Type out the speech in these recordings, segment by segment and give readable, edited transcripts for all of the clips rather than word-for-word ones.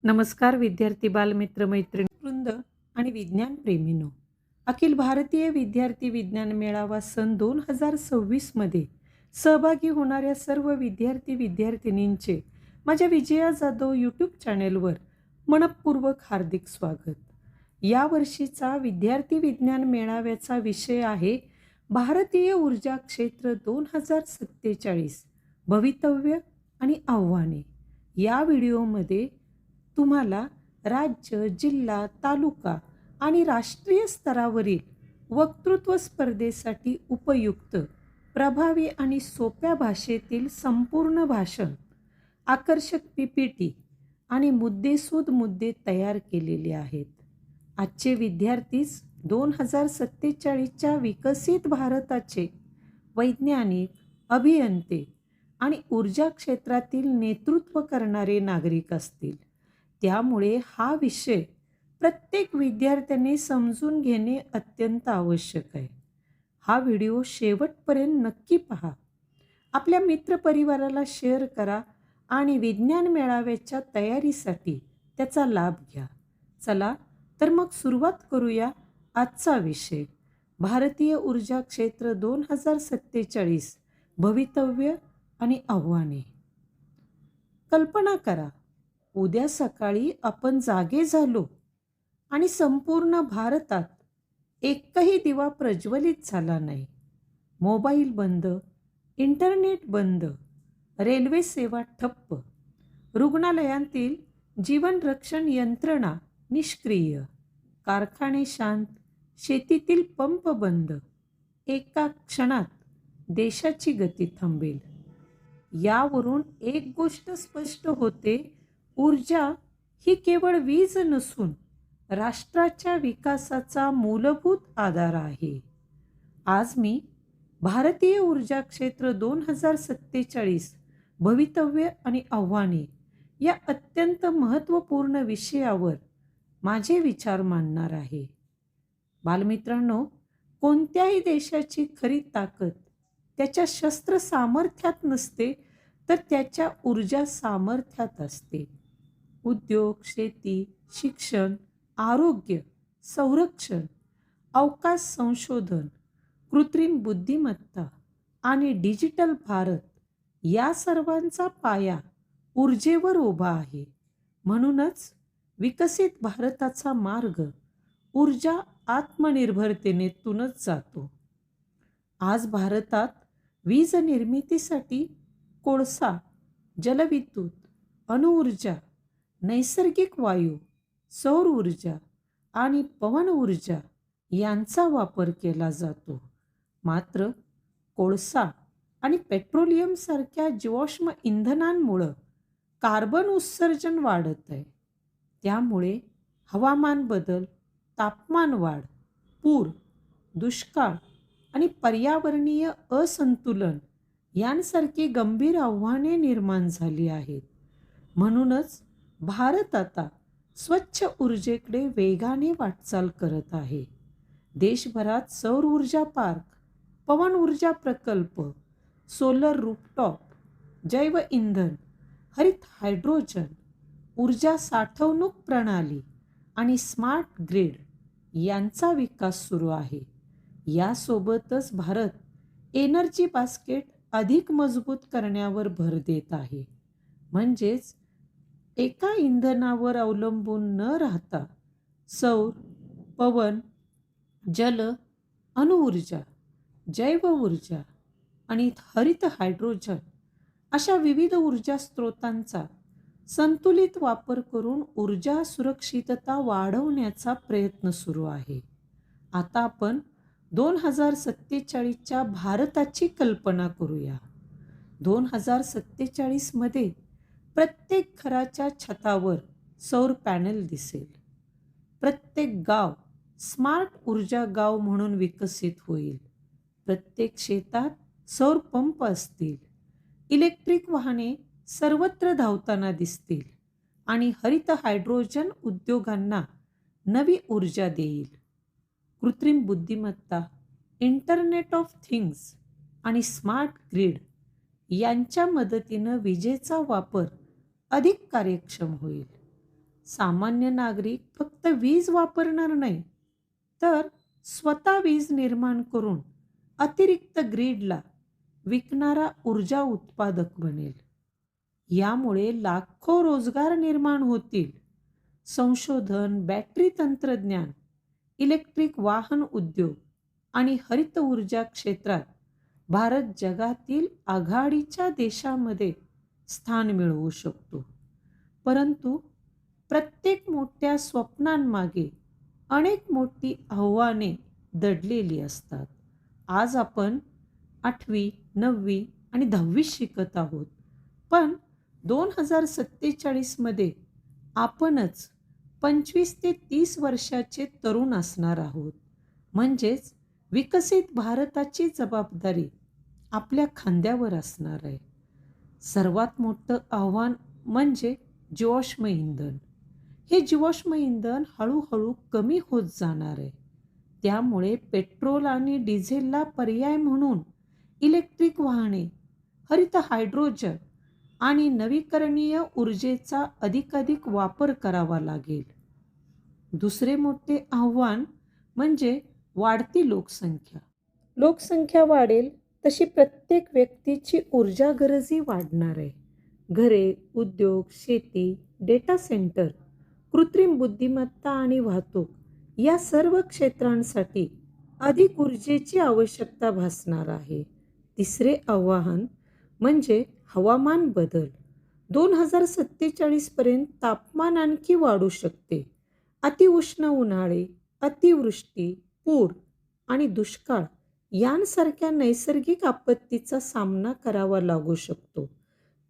नमस्कार विद्यार्थी बालमित्र मैत्रिणीवृंद आणि विज्ञान प्रेमींनो. अखिल भारतीय विद्यार्थी विज्ञान मेळावा सन 2026 मध्ये सहभागी होणाऱ्या सर्व विद्यार्थी विद्यार्थिनींचे माझ्या विजया जाधव यूट्यूब चॅनेलवर मनपूर्वक हार्दिक स्वागत. या वर्षीचा विद्यार्थी विज्ञान मेळाव्याचा विषय आहे भारतीय ऊर्जा क्षेत्र 2047 भवितव्य आणि आव्हाने. या व्हिडिओमध्ये तुम्हाला राज्य, जिल्हा, तालुका आणि राष्ट्रीय स्तरावरील वक्तृत्व स्पर्धेसाठी उपयुक्त, प्रभावी आणि सोप्या भाषेतील संपूर्ण भाषण, आकर्षक PPT आणि मुद्देसूद मुद्दे तयार केलेले आहेत. आजचे विद्यार्थीच 2047च्या विकसित भारताचे वैज्ञानिक, अभियंते आणि ऊर्जा क्षेत्रातील नेतृत्व करणारे नागरिक असतील. त्यामुळे हा विषय प्रत्येक विद्यार्थ्याने समजून घेणे अत्यंत आवश्यक आहे. हा व्हिडिओ शेवटपर्यंत नक्की पहा. आपल्या मित्रपरिवाराला शेअर करा आणि विज्ञान मेळाव्याच्या तयारीसाठी त्याचा लाभ घ्या. चला तर मग सुरुवात करूया आजचा विषय, भारतीय ऊर्जा क्षेत्र 2047 भवितव्य आणि आव्हाने. कल्पना करा, उद्या सकाळी आपण जागे झालो आणि संपूर्ण भारतात एकही दिवा प्रज्वलित झाला नाही. मोबाईल बंद, इंटरनेट बंद, रेल्वे सेवा ठप्प, रुग्णालयांतील जीवनरक्षण यंत्रणा निष्क्रिय, कारखाने शांत, शेतीतील पंप बंद. एका क्षणात देशाची गती थांबेल. यावरून एक गोष्ट स्पष्ट होते, ऊर्जा ही केवळ वीज नसून राष्ट्राच्या विकासाचा मूलभूत आधार आहे. आज मी भारतीय ऊर्जा क्षेत्र 2047 भवितव्य आणि आव्हाने या अत्यंत महत्त्वपूर्ण विषयावर माझे विचार मांडणार आहे. बालमित्रांनो, कोणत्याही देशाची खरी ताकद त्याच्या शस्त्र सामर्थ्यात नसते, तर त्याच्या ऊर्जा सामर्थ्यात असते. उद्योग, शेती, शिक्षण, आरोग्य, संरक्षण, अवकाश संशोधन, कृत्रिम बुद्धिमत्ता आणि डिजिटल भारत या सर्वांचा पाया ऊर्जेवर उभा आहे. म्हणूनच विकसित भारताचा मार्ग ऊर्जा आत्मनिर्भरतेतूनच जातो. आज भारतात वीज निर्मितीसाठी कोळसा, जलविद्युत, अणुऊर्जा, नैसर्गिक वायू, सौर ऊर्जा आणि पवन ऊर्जा यांचा वापर केला जातो. मात्र कोळसा आणि पेट्रोलियम सारख्या जीवाश्म इंधनांमुळे कार्बन उत्सर्जन वाढत आहे. त्यामुळे हवामान बदल, तापमान वाढ, पूर, दुष्काळ आणि पर्यावरणीय असंतुलन यांसारखी गंभीर आव्हाने निर्माण झाली आहेत. म्हणूनच भारत आता स्वच्छ ऊर्जेकडे वेगाने वाटचाल करत आहे. देशभरात सौर ऊर्जा पार्क, पवन ऊर्जा प्रकल्प, सोलर रूफटॉप, जैव इंधन, हरित हायड्रोजन, ऊर्जा साठवणूक प्रणाली आणि स्मार्ट ग्रिड यांचा विकास सुरू आहे. यासोबतच भारत एनर्जी बास्केट अधिक मजबूत करण्यावर भर देत आहे. म्हणजेच एका इंधनावर अवलंबून न राहता सौर, पवन, जल, अणुऊर्जा, जैव ऊर्जा आणि हरित हायड्रोजन अशा विविध ऊर्जा स्रोतांचा संतुलित वापर करून ऊर्जा सुरक्षितता वाढवण्याचा प्रयत्न सुरू आहे. आता आपण 2047च्या भारताची कल्पना करूया. 2047 मध्ये प्रत्येक घराच्या छतावर सौर पॅनल दिसेल. प्रत्येक गाव स्मार्ट ऊर्जा गाव म्हणून विकसित होईल. प्रत्येक शेतात सौर पंप असतील. इलेक्ट्रिक वाहने सर्वत्र धावताना दिसतील आणि हरित हायड्रोजन उद्योगांना नवी ऊर्जा देईल. कृत्रिम बुद्धिमत्ता, इंटरनेट ऑफ थिंग्स आणि स्मार्ट ग्रिड यांच्या मदतीनं विजेचा वापर अधिक कार्यक्षम होईल. सामान्य नागरिक फक्त वीज वापरणार नाही, तर स्वतः वीज निर्माण करून अतिरिक्त ग्रीडला विकणारा ऊर्जा उत्पादक बनेल. यामुळे लाखो रोजगार निर्माण होतील. संशोधन, बॅटरी तंत्रज्ञान, इलेक्ट्रिक वाहन उद्योग आणि हरित ऊर्जा क्षेत्रात भारत जगातील आघाडीच्या देशामध्ये स्थान मिळवू शकतो. परंतु प्रत्येक मोठ्या स्वप्नांमागे अनेक मोठी आव्हाने दडलेली असतात. आज आपण 8वी, 9वी आणि 10वी शिकत आहोत. पण 2047 मध्ये आपणच 25 ते 30 वर्षाचे तरुण असणार आहोत. म्हणजेच विकसित भारताची जबाबदारी आपल्या खांद्यावर असणार आहे. सर्वात मोठं आव्हान म्हणजे जीवाश्म इंधन. हे जीवाश्म इंधन हळूहळू कमी होत जाणार आहे. त्यामुळे पेट्रोल आणि डिझेलला पर्याय म्हणून इलेक्ट्रिक वाहने, हरित हायड्रोजन आणि नवीकरणीय ऊर्जेचा अधिकाधिक वापर करावा लागेल. दुसरे मोठे आव्हान म्हणजे वाढती लोकसंख्या. लोकसंख्या वाढेल तशी प्रत्येक व्यक्तीची ऊर्जा गरजही वाढणार आहे. घरे, उद्योग, शेती, डेटा सेंटर, कृत्रिम बुद्धिमत्ता आणि वाहतूक या सर्व क्षेत्रांसाठी अधिक ऊर्जेची आवश्यकता भासणार आहे. तिसरे आव्हान म्हणजे हवामान बदल. 2047 पर्यंत तापमान आणखी वाढू शकते. अतिउष्ण उन्हाळे, अतिवृष्टी, पूर आणि दुष्काळ यांसारख्या नैसर्गिक आपत्तीचा सामना करावा लागू शकतो.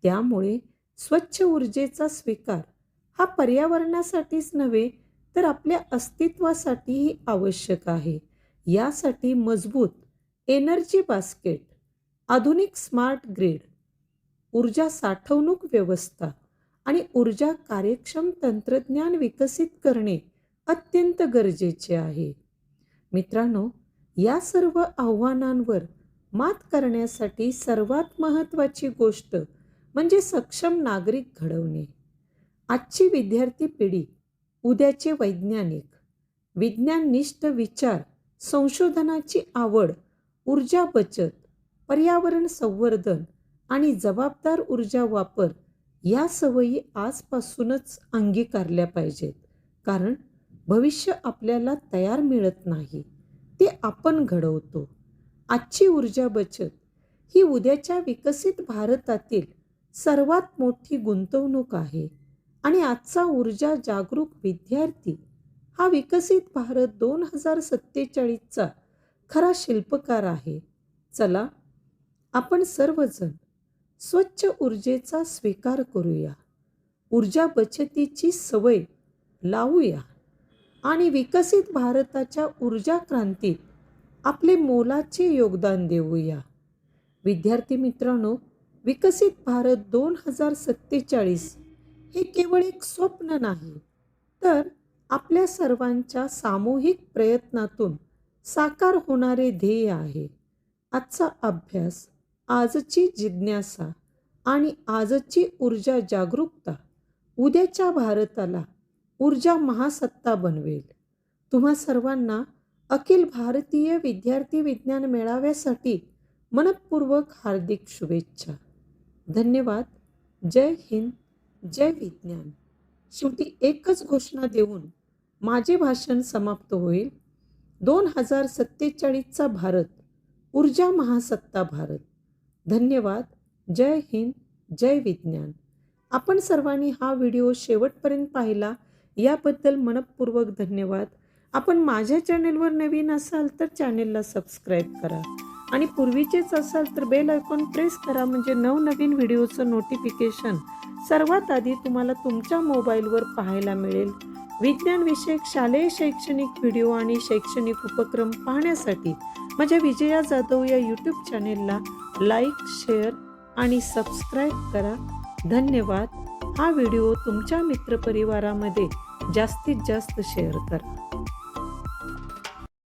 त्यामुळे स्वच्छ ऊर्जेचा स्वीकार हा पर्यावरणासाठीच नव्हे तर आपल्या अस्तित्वासाठीही आवश्यक आहे. यासाठी मजबूत एनर्जी बास्केट, आधुनिक स्मार्ट ग्रिड, ऊर्जा साठवणूक व्यवस्था आणि ऊर्जा कार्यक्षम तंत्रज्ञान विकसित करणे अत्यंत गरजेचे आहे. मित्रांनो, या सर्व आव्हानांवर मात करण्यासाठी सर्वात महत्त्वाची गोष्ट म्हणजे सक्षम नागरिक घडवणे. आजची विद्यार्थी पिढी उद्याचे वैज्ञानिक. विज्ञाननिष्ठ विचार, संशोधनाची आवड, ऊर्जा बचत, पर्यावरण संवर्धन आणि जबाबदार ऊर्जा वापर या सवयी आजपासूनच अंगीकारल्या पाहिजेत. कारण भविष्य आपल्याला तयार मिळत नाही, ते आपण घडवतो. आजची ऊर्जा बचत ही उद्याच्या विकसित भारतातील सर्वात मोठी गुंतवणूक आहे. आणि आजचा ऊर्जा जागरूक विद्यार्थी हा विकसित भारत 2047चा खरा शिल्पकार आहे. चला, आपण सर्वजण स्वच्छ ऊर्जेचा स्वीकार करूया, ऊर्जा बचतीची सवय लावूया आणि विकसित भारताच्या ऊर्जा क्रांतीत आपले मोलाचे योगदान देऊया. विद्यार्थी मित्रांनो, विकसित भारत 2047 हे केवळ एक स्वप्न नाही, तर आपल्या सर्वांच्या सामूहिक प्रयत्नातून साकार होणारे ध्येय आहे. आजचा अभ्यास, आजची जिज्ञासा आणि आजची ऊर्जा जागरूकता उद्याच्या भारताला ऊर्जा महासत्ता बनवेल. तुम्हा सर्वांना अखिल भारतीय विद्यार्थी विज्ञान मेळाव्यासाठी मनःपूर्वक हार्दिक शुभेच्छा. धन्यवाद. जय हिंद, जय विज्ञान. शेवटी एकच घोषणा देऊन माझे भाषण समाप्त होईल. 2047चा भारत ऊर्जा महासत्ता भारत. धन्यवाद. जय हिंद, जय विज्ञान. आपण सर्वांनी हा व्हिडिओ शेवटपर्यंत पाहिला याबद्दल मनःपूर्वक धन्यवाद. आपण माझ्या चॅनेलवर नवीन असाल तर चॅनेलला सबस्क्राईब करा आणि पूर्वीचेच असाल तर बेल आयकॉन प्रेस करा, म्हणजे नवनवीन व्हिडिओचं नोटिफिकेशन सर्वात आधी तुम्हाला तुमच्या मोबाईलवर पाहायला मिळेल. विज्ञानविषयक शालेय शैक्षणिक व्हिडिओ आणि शैक्षणिक उपक्रम पाहण्यासाठी माझ्या विजया जाधव या यूट्यूब चॅनेलला लाईक, शेअर आणि सबस्क्राईब करा. धन्यवाद. हा व्हिडिओ तुमच्या मित्रपरिवारामध्ये जास्तीत जास्त शेअर करा.